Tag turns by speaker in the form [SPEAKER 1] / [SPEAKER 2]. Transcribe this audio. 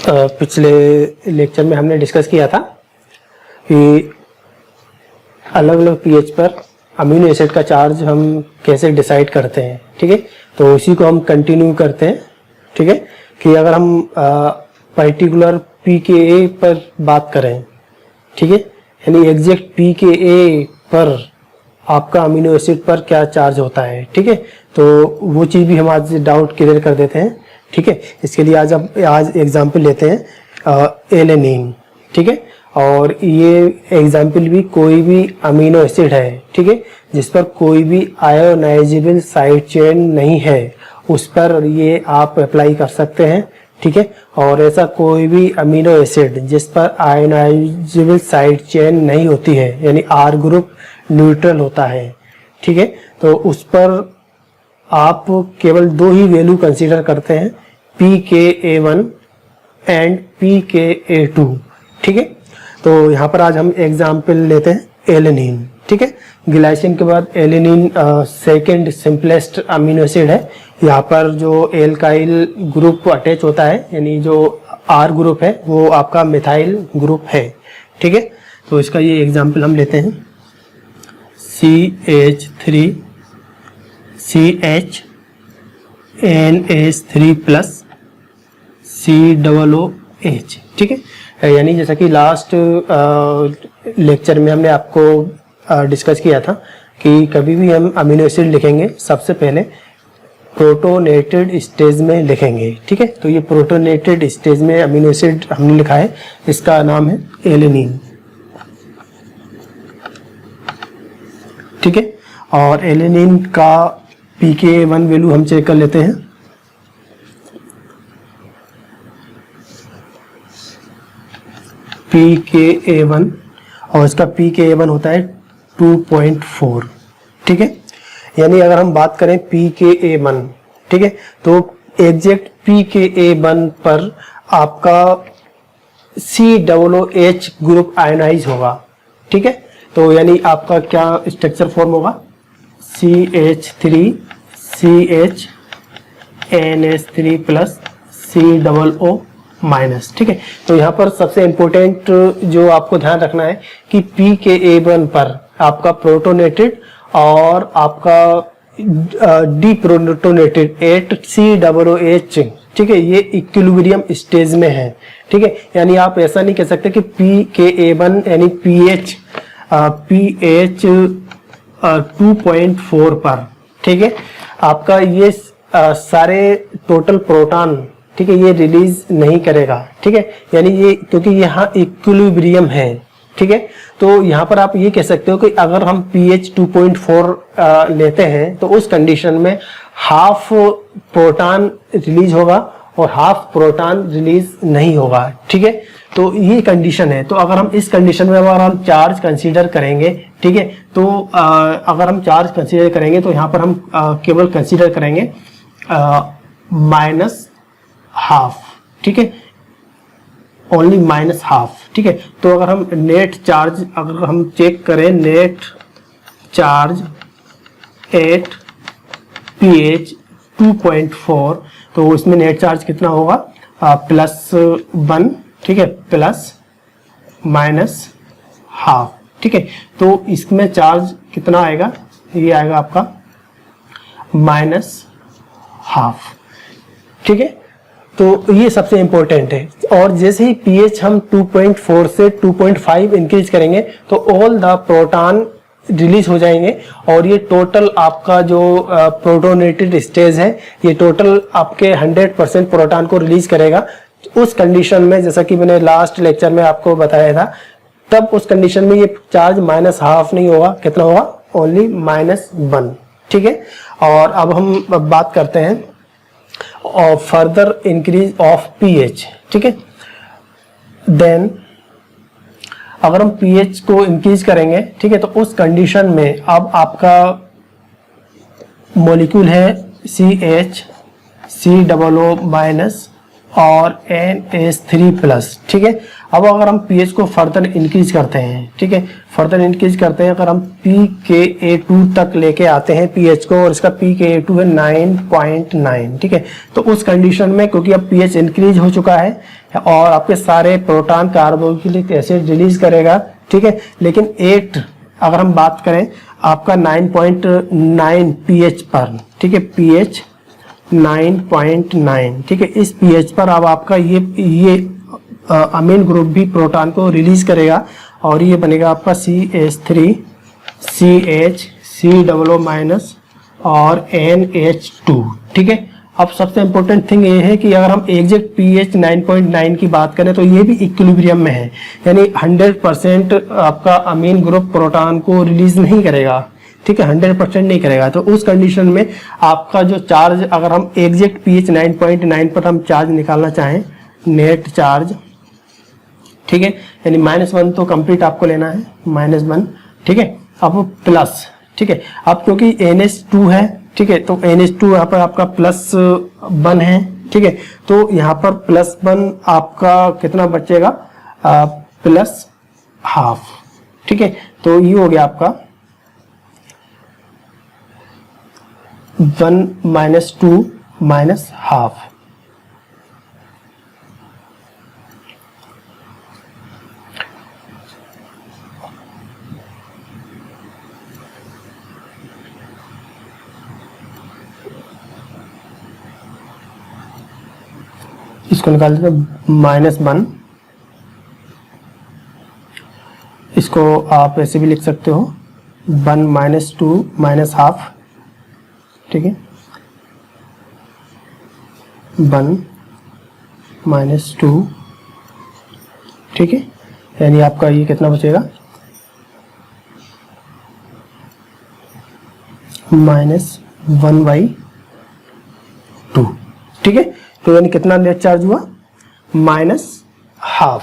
[SPEAKER 1] पिछले लेक्चर में हमने डिस्कस किया था कि अलग अलग पीएच पर अमीनो एसिड का चार्ज हम कैसे डिसाइड करते हैं। ठीक है, तो उसी को हम कंटिन्यू करते हैं। ठीक है, कि अगर हम पर्टिकुलर pKa पर बात करें, ठीक है, यानी एग्जैक्ट pKa पर आपका अमीनो एसिड पर क्या चार्ज होता है। ठीक है, तो वो चीज़ भी हम आज डाउट क्लियर कर देते हैं। ठीक है, इसके लिए आज एग्जाम्पल लेते हैं एलेनिन। ठीक है, और ये एग्जाम्पल भी कोई भी अमीनो एसिड है, ठीक है, जिस पर कोई भी आयोनाइजेबल साइड चेन नहीं है, उस पर ये आप अप्लाई कर सकते हैं। ठीक है, और ऐसा कोई भी अमीनो एसिड जिस पर आयोनाइजेबल साइड चेन नहीं होती है, यानी R ग्रुप न्यूट्रल होता है, ठीक है, तो उस पर आप केवल दो ही वैल्यू कंसीडर करते हैं, pKa1 एंड pKa2। ठीक है, तो यहाँ पर आज हम एग्जाम्पल लेते हैं एलेनिन। ठीक है, ग्लाइसिन के बाद alanine second simplest amino acid है। यहाँ पर जो एल्काइल ग्रुप अटैच होता है, यानी जो R ग्रुप है वो आपका मिथाइल ग्रुप है। ठीक है, तो इसका ये एग्जाम्पल हम लेते हैं CH3 CH NH3 plus COOH। ठीक है, यानी जैसा कि लास्ट लेक्चर में हमने आपको डिस्कस किया था कि कभी भी हम अमीनो एसिड लिखेंगे सबसे पहले प्रोटोनेटेड स्टेज में लिखेंगे। ठीक है, तो ये प्रोटोनेटेड स्टेज में अमीनो एसिड हमने लिखा है, इसका नाम है एलेनिन। ठीक है, और एलेनिन का pKa1 वैल्यू हम चेक कर लेते हैं। pKa1 और इसका pKa1 होता है 2.4। ठीक है, यानी अगर हम बात करें pKa1, ठीक है, तो एग्जैक्ट pKa1 पर आपका COOH ग्रुप आयोनाइज होगा। ठीक है, तो यानी आपका क्या स्ट्रक्चर फॉर्म होगा, CH3 CH NH3 plus COO minus. ठीक है, तो यहाँ पर सबसे इम्पोर्टेंट जो आपको ध्यान रखना है कि pKa1 पर आपका प्रोटोनेटेड और आपका डीप्रोटोनेटेड एट COOH, ठीक है, ये इक्विलिब्रियम स्टेज में है। ठीक है, यानी आप ऐसा नहीं कह सकते कि pKa1 यानी pH 2.4 पर, ठीक है, आपका ये सारे टोटल प्रोटॉन, ठीक है, ये रिलीज नहीं करेगा। ठीक है, यानी ये क्योंकि यहाँ इक्विलिब्रियम है। ठीक है, तो यहाँ पर आप ये कह सकते हो कि अगर हम pH 2.4 लेते हैं तो उस कंडीशन में हाफ प्रोटॉन रिलीज होगा और हाफ प्रोटॉन रिलीज नहीं होगा। ठीक है, तो ये कंडीशन है। तो अगर हम इस कंडीशन में अगर हम चार्ज कंसीडर करेंगे, ठीक है, तो अगर हम चार्ज कंसीडर करेंगे तो यहाँ पर हम केवल कंसीडर करेंगे माइनस हाफ। ठीक है, ओनली माइनस हाफ। ठीक है, तो अगर हम नेट चार्ज अगर हम चेक करें, नेट चार्ज एट pH 2.4, तो इसमें नेट चार्ज कितना होगा, +1। ठीक है, प्लस माइनस हाफ। ठीक है, तो इसमें चार्ज कितना आएगा, ये आएगा आपका माइनस हाफ। ठीक है, तो ये सबसे इंपॉर्टेंट है। और जैसे ही pH हम 2.4 से 2.5 इंक्रीज करेंगे तो ऑल द प्रोटॉन रिलीज हो जाएंगे और ये टोटल आपका जो प्रोटोनेटेड स्टेज है, ये टोटल आपके 100% प्रोटॉन को रिलीज करेगा। उस कंडीशन में, जैसा कि मैंने लास्ट लेक्चर में आपको बताया था, तब उस कंडीशन में ये चार्ज माइनस हाफ नहीं होगा, कितना होगा, ओनली -1। ठीक है, और अब हम बात करते हैं और फर्दर इंक्रीज ऑफ pH। ठीक है, देन अगर हम pH को इंक्रीज करेंगे, ठीक है, तो उस कंडीशन में अब आपका मॉलिक्यूल है CH COO माइनस और NH3 प्लस। ठीक है, अब अगर हम pH को फर्दर इंक्रीज करते हैं, ठीक है, फर्दर इंक्रीज करते हैं, अगर हम pKa2 तक लेके आते हैं pH को, और इसका pKa2 है 9.9, ठीक है, तो उस कंडीशन में क्योंकि अब pH इंक्रीज हो चुका है और आपके सारे प्रोटॉन कार्बोक्सिलिक एसिड रिलीज करेगा, ठीक है, लेकिन 8 अगर हम बात करें आपका 9.9 pH पर, ठीक है, pH 9.9, ठीक है, इस pH पर अब आपका ये अमीन ग्रुप भी प्रोटॉन को रिलीज करेगा और ये बनेगा आपका CH3 CH COO- और NH2, ठीक है। अब सबसे इंपॉर्टेंट थिंग ये है कि अगर हम एग्जैक्ट pH 9.9 की बात करें तो ये भी इक्विलिब्रियम में है, यानी 100% आपका अमीन ग्रुप प्रोटॉन को रिलीज नहीं करेगा, ठीक है, 100% नहीं करेगा। तो उस कंडीशन में आपका जो चार्ज, अगर हम एग्जैक्ट pH 9.9 पर हम चार्ज निकालना चाहें, नेट चार्ज, ठीक है, यानी -1 तो कंप्लीट आपको लेना है, -1, ठीक है, अब प्लस, ठीक है, अब क्योंकि NH2 है, ठीक है, तो NH2 यहाँ पर आपका +1 है, ठीक है, तो यहाँ पर +1 आपका कितना बचेगा, +½ ठीक है, तो ये हो गया आपका 1 - 2 -½ इसको निकाल देते -1, इसको आप ऐसे भी लिख सकते हो 1 - 2 -½ ठीक है, 1 - 2, ठीक है, यानी आपका ये कितना बचेगा -1/2, ठीक है, तो यानी कितना नेट चार्ज हुआ, -½